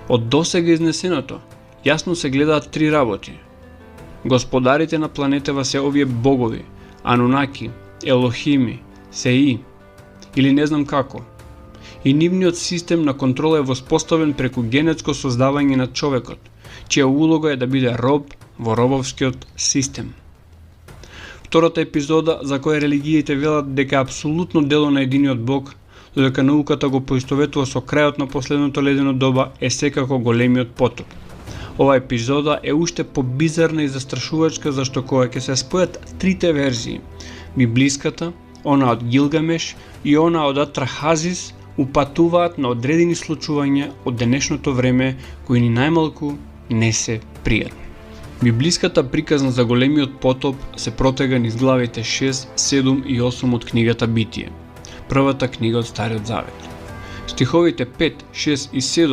Од досега изнесеното, јасно се гледаат три работи. Господарите на планетава се овие богови, Анунаки, Елохими, Сеи, или не знам како. И нивниот систем на контрола е воспоставен преку генетско создавање на човекот, чија улога е да биде роб во робовскиот систем. Втората епизода, за која религиите велат дека е апсолутно дело на единиот Бог, додека науката го поистоветува со крајот на последното ледено доба, е секако големиот потоп. Ова епизода е уште побизарна и застрашувачка, зашто кога ќе се спојат трите верзии, библиската, она од Гилгамеш и она од Атрахазис, упатуваат на одредени случувања од денешното време кои ни најмалку не се пријатни. Библиската приказна за големиот потоп се протега низ главите 6, 7 и 8 од книгата Битие, првата книга од Стариот Завет. Стиховите 5, 6 и 7